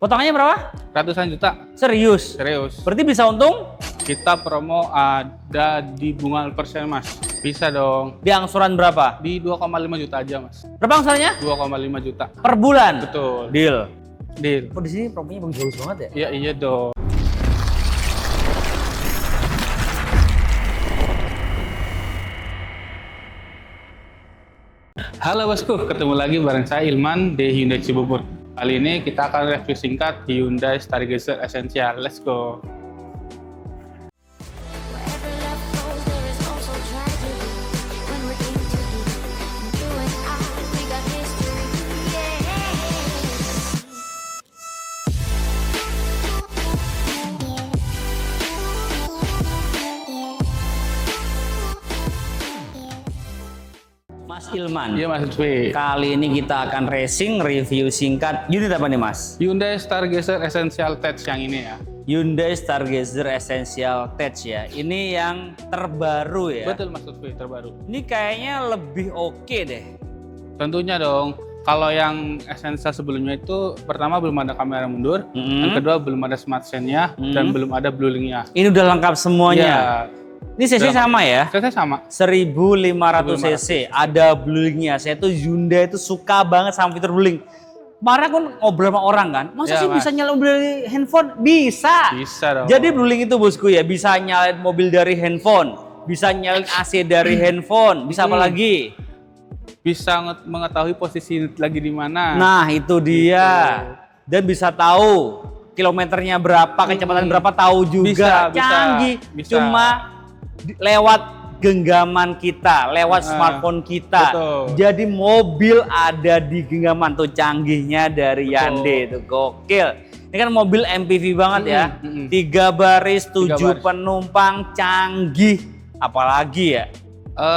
Potongannya berapa? Ratusan juta. Serius? Serius. Berarti bisa untung? Kita promo ada di bunga persen mas. Bisa dong. Di angsuran berapa? Di 2,5 juta aja mas. Berapa angsurannya? 2,5 juta. Per bulan? Betul. Deal. Deal. Oh, di sini promonya bagus banget ya? Iya iya dong. Halo bosku, ketemu lagi bareng saya Ilman di Hyundai Cibubur. Kali ini kita akan review singkat Hyundai Stargazer Essential. Let's go. Wherever love goes, there is also tragedy. When we're in too deep, and you and I, we got history. Yeah. Mas Ilman. Iya mas Lutfi. Kali ini kita akan racing review singkat unit apa nih Mas? Hyundai Stargazer Essential Tech yang ini ya. Hyundai Stargazer Essential Tech ya. Ini yang terbaru ya. Betul mas Lutfi, terbaru. Ini kayaknya lebih oke deh. Tentunya dong. Kalau yang Essential sebelumnya itu pertama belum ada kamera mundur, Mm-hmm. yang kedua belum ada smart sense-nya, dan belum ada blue link-nya. Ini udah lengkap semuanya. Iya. Ini cc sama ya? Saya sama. 1500 cc. Ada bluelink-nya. Saya tuh Hyundai itu suka banget sama fitur bluelink. Kemarin aku ngobrol sama orang kan, masa Ya, sih Mas. bisa nyalain mobil dari handphone? Bisa. Bisa dong. Jadi bluelink itu bosku ya, bisa nyalain mobil dari handphone, bisa nyalain AC dari handphone, bisa apa lagi? Bisa mengetahui posisi lagi di mana. Nah itu dia. Dan bisa tahu kilometernya berapa, kecepatan berapa, tahu juga. Bisa, Canggih. bisa. Cuma lewat genggaman kita, lewat smartphone kita. Betul. Jadi mobil ada di genggaman tuh, canggihnya dari Hyundai itu gokil. Ini kan mobil MPV banget ya. 3 baris, 7 baris. penumpang, canggih. Apalagi ya?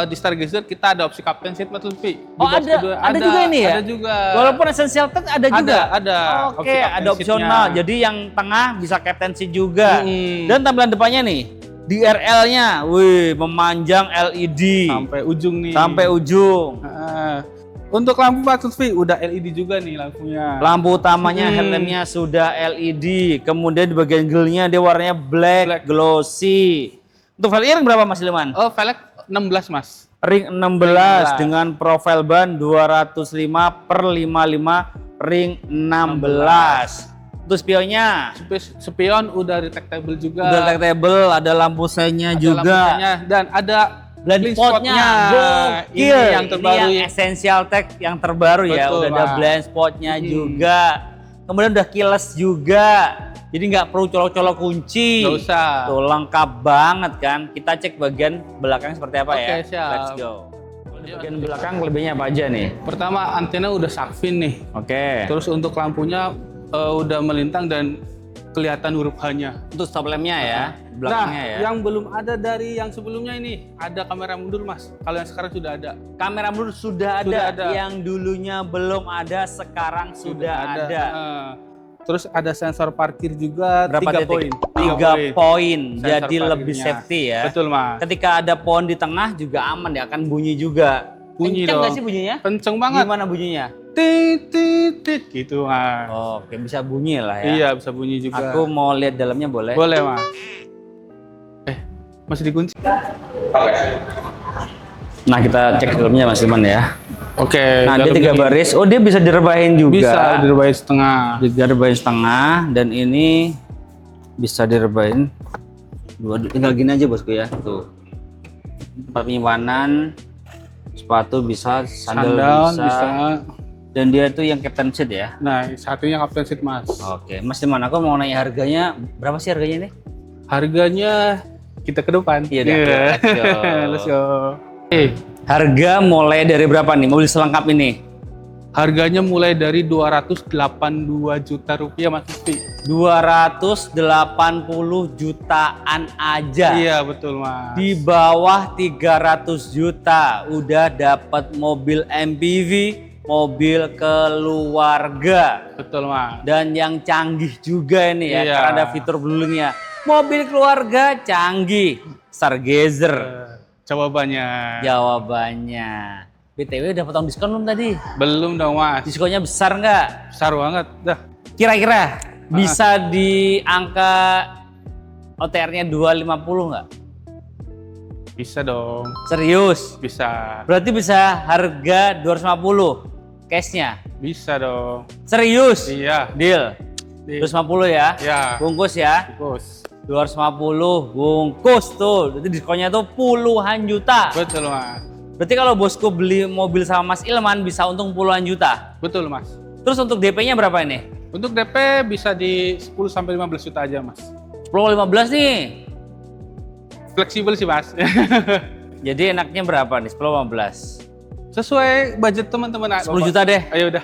Di Stargazer kita ada opsi captain seat mas Lutfi. Di Oh box ada, kedua ada juga ini ya? Ada juga. Walaupun essential tech ada juga? Ada. Oke, Opsi captain ada opsional. seat-nya. Jadi yang tengah bisa captain seat juga. Mm-mm. Dan tampilan depannya nih, DRL-nya, wih, memanjang LED. Sampai ujung nih. Sampai ujung. Untuk lampu mas Lutfi udah LED juga nih lampunya. Lampu utamanya helmnya sudah LED. Kemudian di bagian grillnya dia warnanya black, glossy. Untuk velg berapa Mas Ilman? Oh, velg 16 mas. Ring 16 dengan profil ban 205/55 ring 16. Untuk spionnya Spion udah detectable juga. udah detectable, ada lampu seinnya Ada juga. lampunya, dan ada Blind spotnya gokil. Ini yang terbaru. Ini yang essential tech yang terbaru ya. Betul, Udah ada Mas. blind spotnya juga. Kemudian udah keyless juga. Jadi nggak perlu colok-colok kunci. Nggak usah. Tuh lengkap banget kan. Kita cek bagian belakang seperti apa ya. Oke, siap. Let's go. Di bagian belakang lebihnya apa aja nih? Pertama antena udah shark fin nih. Oke. Terus untuk lampunya udah melintang dan kelihatan huruf H-nya. Untuk stop lampnya ya. Belakangnya Nah, ya. yang belum ada dari yang sebelumnya ini ada kamera mundur mas. Kalau yang sekarang sudah ada. Kamera mundur sudah Sudah ada. ada. Yang dulunya belum ada, sekarang sudah ada. Terus ada sensor parkir juga. Berapa 3 titik? poin. 3 poin. Sensor Jadi lebih parkirnya. safety ya. Betul mas. Ketika ada pohon di tengah juga aman ya, akan bunyi juga. Bunyi Kenceng dong. nggak sih bunyinya? Kenceng banget. Gimana bunyinya? Tit tit tit gitu mas. Oke, bisa bunyi lah ya. Iya bisa bunyi juga. Aku mau lihat dalamnya boleh? Boleh mas. Masih dikunci? Nah, kita cek dalamnya Mas Ilman ya. Oke. Nah, dia dalamnya 3 baris. Oh, dia bisa direbahin juga. Bisa direbahin setengah. Direbahin setengah dan ini bisa direbahin dua. Tinggal gini aja bosku ya. Tuh. Tempat penyimpanan sepatu bisa, sandal bisa. Dan dia tuh yang captain seat ya. Nah, satunya captain seat mas. Oke, Mas Ilman, aku mau nanya harganya. Berapa sih harganya nih? Harganya kita ke depan. Iya, let's go. Let's go. Harga mulai dari berapa nih mobil selengkap ini? Harganya mulai dari 282 juta rupiah mas Lutfi. 280 jutaan aja. Iya betul mas. Di bawah 300 juta udah dapat mobil MPV, mobil keluarga. Betul mas. Dan yang canggih juga ini ya, Iya. karena ada fitur bluelink-nya. Mobil keluarga canggih. Stargazer. Jawabannya. Jawabannya. BTW udah potong diskon belum tadi? Belum dong mas. Diskonnya besar nggak? Besar banget. Dah. Kira-kira Bisa di angka OTR-nya 250 nggak? Bisa dong, Serius? bisa. Berarti bisa harga 250 cash-nya? Bisa dong. Serius? Iya. Deal? 250 ya? Ya. Bungkus ya? Bungkus. 250 bungkus tuh. Berarti diskonnya tuh puluhan juta. Betul mas. Berarti kalau bosku beli mobil sama Mas Ilman bisa untung puluhan juta. Betul mas. Terus untuk DP-nya berapa ini? Untuk DP bisa di 10 sampai 15 juta aja mas. 10-15 nih. Fleksibel sih mas. Jadi enaknya berapa nih? 10-15? Sesuai budget teman-teman. 10 juta deh. Ayo udah.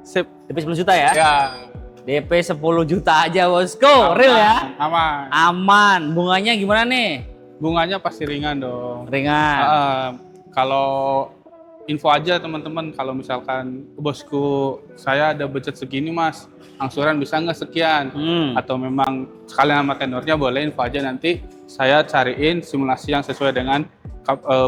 Sip. DP 10 juta ya? Ya. DP 10 juta aja bosku. Real ya? Aman. Aman. Bunganya gimana nih? Bunganya pasti ringan dong. Ringan. Kalau info aja teman-teman, kalau misalkan bosku saya ada budget segini mas, angsuran bisa nggak sekian? Atau memang sekalian sama tenornya boleh info aja, nanti saya cariin simulasi yang sesuai dengan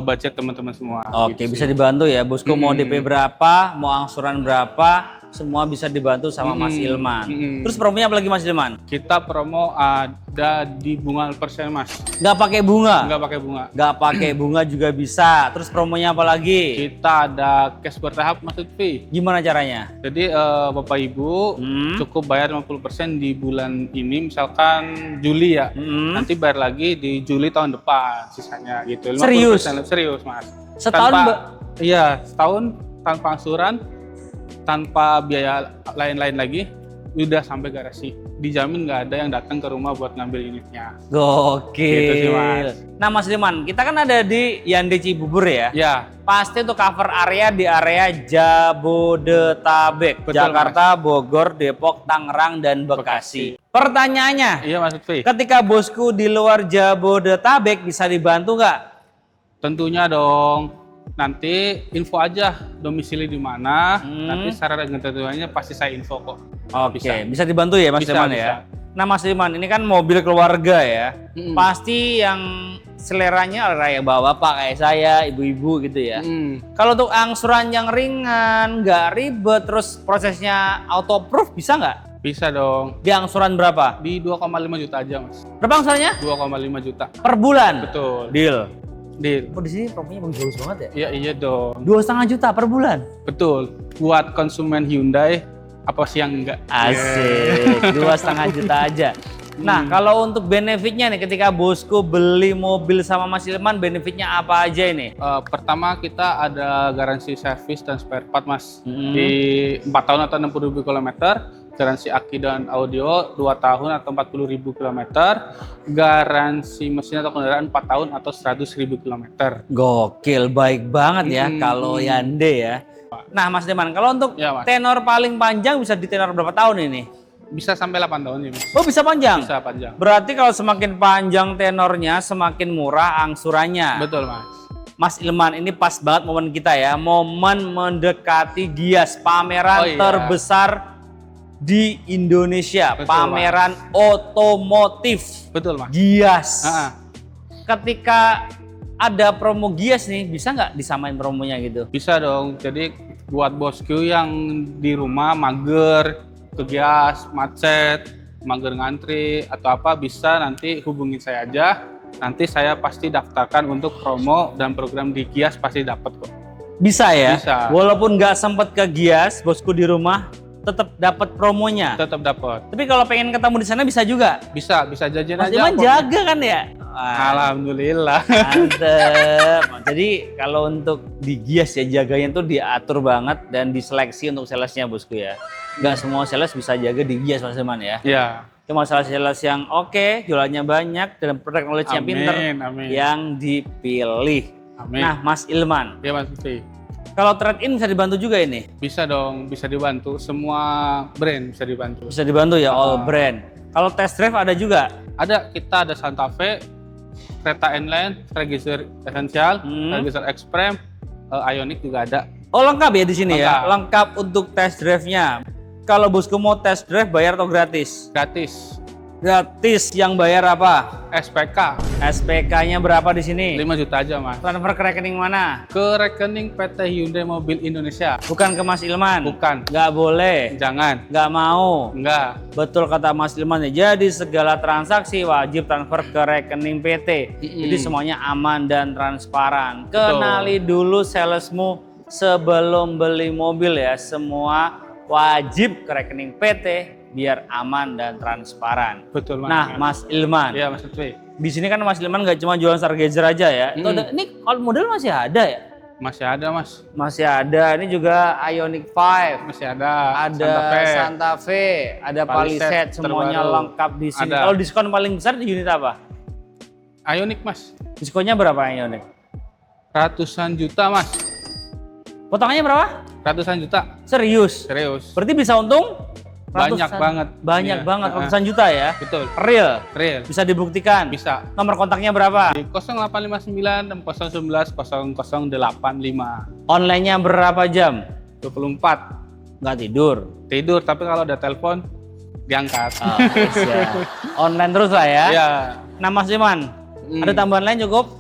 budget teman-teman semua. Oke, gitu bisa sih. dibantu ya. Bosku mau DP berapa, mau angsuran berapa, semua bisa dibantu sama Mas Ilman. Terus promonya apa lagi Mas Ilman? Kita promo ada di bunga persen mas, Nggak pakai bunga? nggak pakai bunga. Nggak pakai bunga juga bisa. Terus promonya apa lagi? Kita ada cash bertahap mas Lutfi. Gimana caranya? Jadi Bapak Ibu cukup bayar 50% di bulan ini, misalkan Juli ya. Nanti bayar lagi di Juli tahun depan sisanya gitu. 50% Serius? Serius mas. Setahun Iya, setahun tanpa angsuran, tanpa biaya lain-lain lagi, udah sampai garasi. Dijamin nggak ada yang datang ke rumah buat ngambil unitnya. Gokil. Gitu sih, Mas. Nah Mas Ilman, kita kan ada di Hyundai Cibubur ya. Ya, Pasti untuk cover area di area Jabodetabek. Betul, Jakarta, Bogor, Depok, Tangerang, dan Bekasi. Pertanyaannya, iya Mas Lutfi. ketika bosku di luar Jabodetabek bisa dibantu nggak? Tentunya dong. Nanti info aja domisili di mana. Nanti secara ketentuannya pasti saya info kok. Oke, bisa dibantu ya Mas Bisa, Ilman bisa. ya. Nah Mas Ilman, ini kan mobil keluarga ya. Pasti yang seleranya area bapak-bapak kayak saya, ibu-ibu gitu ya. Kalau untuk angsuran yang ringan, nggak ribet, terus prosesnya auto proof bisa nggak? Bisa dong. Di angsuran berapa? Di 2,5 juta aja mas. Berapa angsurannya? 2,5 juta. Per bulan? Betul. Deal. Deal. Oh di sini promonya bagus banget ya? Iya iya dong. 2,5 juta per bulan? Betul. Buat konsumen Hyundai, apa sih yang enggak? Asik, 2,5 juta aja. Nah, kalau untuk benefitnya nih, ketika bosku beli mobil sama Mas Ilman, benefitnya apa aja ini? Pertama kita ada garansi servis dan spare part mas. Di 4 tahun atau 60.000 km. Garansi aki dan audio 2 tahun atau 40.000 km. Garansi mesin atau kendaraan 4 tahun atau 100.000 km. Gokil, baik banget ya kalau Hyundai ya. Nah Mas Ilman, kalau untuk Ya, Mas. tenor paling panjang bisa di tenor berapa tahun ini? Bisa sampai 8 tahun nih mas. Oh bisa panjang? Bisa panjang. Berarti kalau semakin panjang tenornya, semakin murah angsurannya. Betul mas. Mas Ilman, ini pas banget momen kita ya, momen mendekati Gias, pameran Oh, iya. terbesar di Indonesia, Betul, pameran otomotif Betul mas. Gias. Ah, Ketika ada promo Gias nih, bisa nggak disamain promonya gitu? Bisa dong. Jadi buat bosku yang di rumah mager, ke Gias, macet, mager ngantri atau apa, bisa nanti hubungin saya aja. Nanti saya pasti daftarkan untuk promo dan program di Gias, pasti dapat kok. Bisa ya? Bisa. Walaupun nggak sempet ke Gias, bosku di rumah tetap dapat promonya. Tetap dapat. Tapi kalau pengen ketemu di sana bisa juga. Bisa jajan Mas aja. Ilman pokoknya. jaga kan ya? Wah, Alhamdulillah. mantep. Jadi kalau untuk di Gias ya, jaganya tuh diatur banget dan diseleksi untuk salesnya bosku ya. Nggak semua sales bisa jaga di Gias Mas Ilman ya. Ya. Cuma sales yang oke, jualannya banyak dan produk knowledge-nya pinter Amin. yang dipilih. Amin. Nah Mas Ilman, Ya Mas Lutfi. kalau trade-in bisa dibantu juga ini? Bisa dong, bisa dibantu. Semua brand bisa dibantu. Bisa dibantu ya, all brand. Kalau test drive ada juga? Ada, kita ada Santa Fe, Creta N-Line, Register Essential, Register Express, Ioniq juga ada. Oh lengkap ya di sini ya? Lengkap. Lengkap untuk test drive-nya. Kalau bosku mau test drive bayar atau gratis? Gratis. Gratis, yang bayar apa? SPK SPK-nya berapa di sini? 5 juta aja mas. Transfer ke rekening mana? Ke rekening PT Hyundai Mobil Indonesia. Bukan ke Mas Ilman. Bukan. Nggak boleh. Jangan. Nggak mau. Enggak. Betul kata Mas Ilman ya. Jadi segala transaksi wajib transfer ke rekening PT. Jadi semuanya aman dan transparan. Kenali dulu salesmu sebelum beli mobil ya. Semua wajib ke rekening PT biar aman dan transparan. Betul mas. Nah, Mas Ilman, Iya mas Lutfi. di sini kan Mas Ilman nggak cuma jualan Stargazer aja ya. Itu ada, ini kalau model masih ada ya? Masih ada mas. Masih ada. Ini juga Ioniq 5. Masih ada. Ada Santa Fe, ada Palisade Palisade, semuanya terbaru. lengkap di sini. Ada. Kalau diskon paling besar di unit apa? Ioniq mas. Diskonnya berapa Ioniq? Ratusan juta mas. Potongannya berapa? Ratusan juta. Serius? Serius. Berarti bisa untung? Banyak banget. Banyak Iya. banget, ratusan juta ya? Betul. Real? Real. Bisa dibuktikan? Bisa. Nomor kontaknya berapa? Di 0859 011 0085. Online-nya berapa jam? 24. Nggak tidur? Tidur tapi kalau ada telepon diangkat. Oh, siap. Online terus lah ya? Iya. Nah Mas Iman, ada tambahan lain cukup?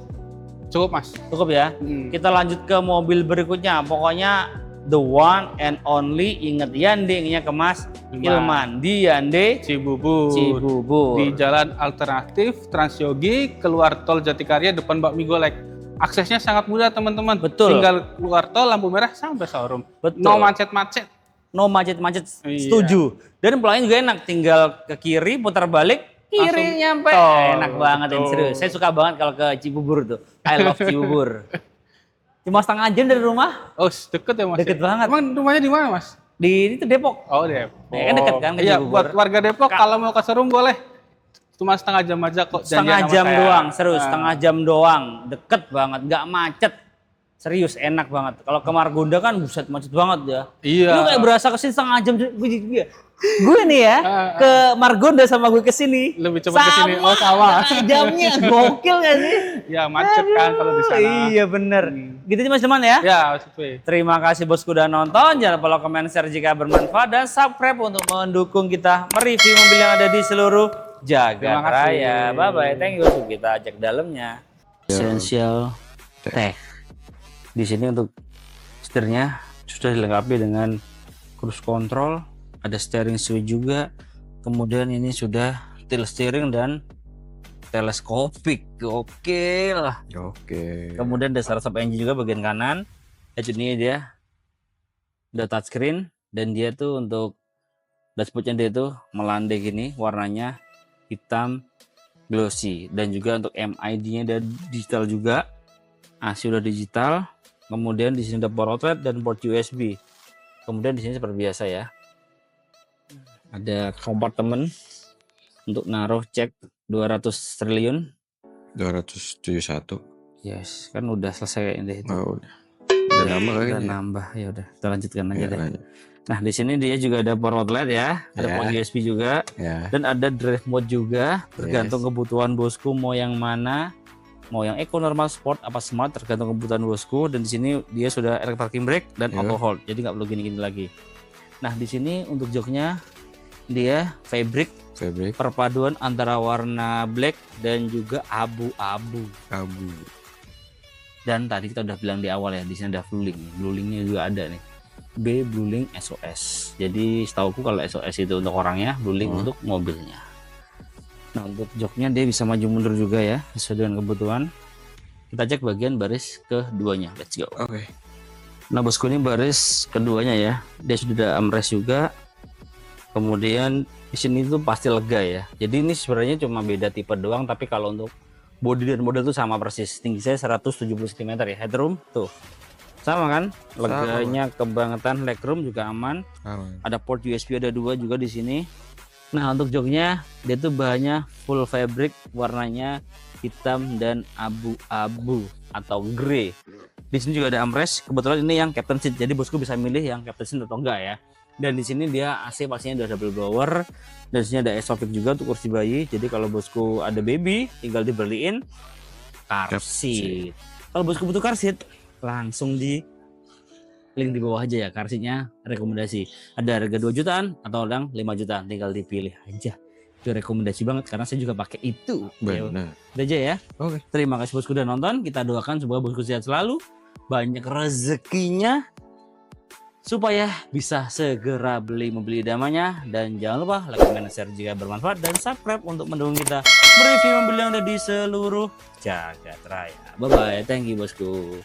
Cukup mas. Cukup ya? Kita lanjut ke mobil berikutnya. Pokoknya the one and only, inget Yandingnya ke Mas Ilman di Yande Cibubur. Cibubur. Di jalan alternatif Transyogi keluar tol Jatikarya depan Bakmi Golek. Aksesnya sangat mudah teman-teman. Betul. Tinggal keluar tol lampu merah sampai showroom. Betul. No macet-macet. No macet-macet, Iya. setuju. Dan pulangnya juga enak, tinggal ke kiri putar balik, kiri Langsung nyampe. tol. Enak banget ini Betul. serius. Saya suka banget kalau ke Cibubur tuh. I love Cibubur. Cuma setengah jam dari rumah, Oh deket ya mas? Deket banget. Emang rumahnya di mana mas? di itu Depok. Oh Depok. Ya, kan deket kan ke Iya Cibubur. buat warga Depok kalau mau ke showroom boleh. Cuma setengah jam aja kok. Setengah janjian sama jam saya. doang, serius, Nah, setengah jam doang, deket banget, nggak macet, serius enak banget. Kalau ke Margonda kan buset macet banget ya. Iya. Lu kayak berasa kesini setengah jam, gue nih ya ke Margonda sama gue kesini Lebih cepat kesini. Oh sama. setengah jamnya, gokil gak sih? Ya macet kan kalau di sana. Iya bener. Gitu aja Mas Teman ya. Ya Mas Lutfi. Terima kasih bosku udah nonton. Jangan lupa like, comment, share jika bermanfaat dan subscribe untuk mendukung kita mereview mobil yang ada di seluruh Jagat Terima kasih. Raya. Bye bye. Thank you. Kita cek dalamnya. Essential Tech. Di sini untuk setirnya sudah dilengkapi dengan cruise control, ada steering switch juga. Kemudian ini sudah tilt steering dan teleskopik. Oke lah. Oke. Kemudian ada start engine juga bagian kanan. Ini dia udah touchscreen dan dia tuh untuk dashboardnya dia tuh melandai gini, warnanya hitam glossy, dan juga untuk MID-nya ada digital juga. AC udah digital. Kemudian di sini ada port outlet dan port USB. Kemudian di sini seperti biasa ya. Ada kompartemen untuk naruh cek 200 triliun. 271. Yes, kan udah selesai ini itu. Oh, udah nambah Udah kayaknya. nambah, ya udah kita lanjutkan aja Ya, deh. lanjut. Nah di sini dia juga ada power outlet ya, ada Ya. port USB juga, Ya. dan ada drive mode juga, tergantung kebutuhan bosku mau yang mana, mau yang eco, normal, sport, apa smart, tergantung kebutuhan bosku. Dan di sini dia sudah electric parking brake dan Ya. auto hold, jadi nggak perlu gini-gini lagi. Nah di sini untuk joknya dia fabric Fabric perpaduan antara warna black dan juga abu-abu. abu. Dan tadi kita udah bilang di awal ya, di sini ada Blue Link. Blue Link-nya juga ada nih. B Blue Link SOS. Jadi setauku kalau SOS itu untuk orangnya, Blue Link untuk mobilnya. Nah untuk joknya dia bisa maju mundur juga ya, sesuai dengan kebutuhan. Kita cek bagian baris keduanya. Let's go. Oke. Nah bosku, ini baris keduanya ya. Dia sudah ada armrest juga. Kemudian di sini tuh pasti lega ya. Jadi ini sebenarnya cuma beda tipe doang, tapi kalau untuk bodi dan model tuh sama persis. Tinggi saya 170 cm ya. Headroom tuh sama kan? Leganya kebangetan. Legroom juga aman. Aman. Ada port USB, ada dua juga di sini. Nah untuk joknya dia tuh bahannya full fabric, warnanya hitam dan abu-abu atau grey. Di sini juga ada armrest. Kebetulan ini yang captain seat, jadi bosku bisa milih yang captain seat atau enggak ya. Dan di sini dia AC pastinya udah double blower. Dan di sini ada Exotic juga untuk kursi bayi. Jadi kalau bosku ada baby, tinggal dibeliin car seat. Kalau bosku butuh car seat, langsung di link di bawah aja ya, car seatnya rekomendasi. Ada harga 2 jutaan atau yang 5 jutaan, tinggal dipilih aja. Itu rekomendasi banget karena saya juga pakai itu. Ya, Benar. udah aja ya. Oke. Terima kasih bosku udah nonton. Kita doakan semoga bosku sehat selalu, banyak rezekinya, supaya bisa segera membeli idamannya. Dan jangan lupa like, comment, share jika bermanfaat, dan subscribe untuk mendukung kita mereview mobil yang ada di seluruh jagat raya. Bye bye, thank you bosku.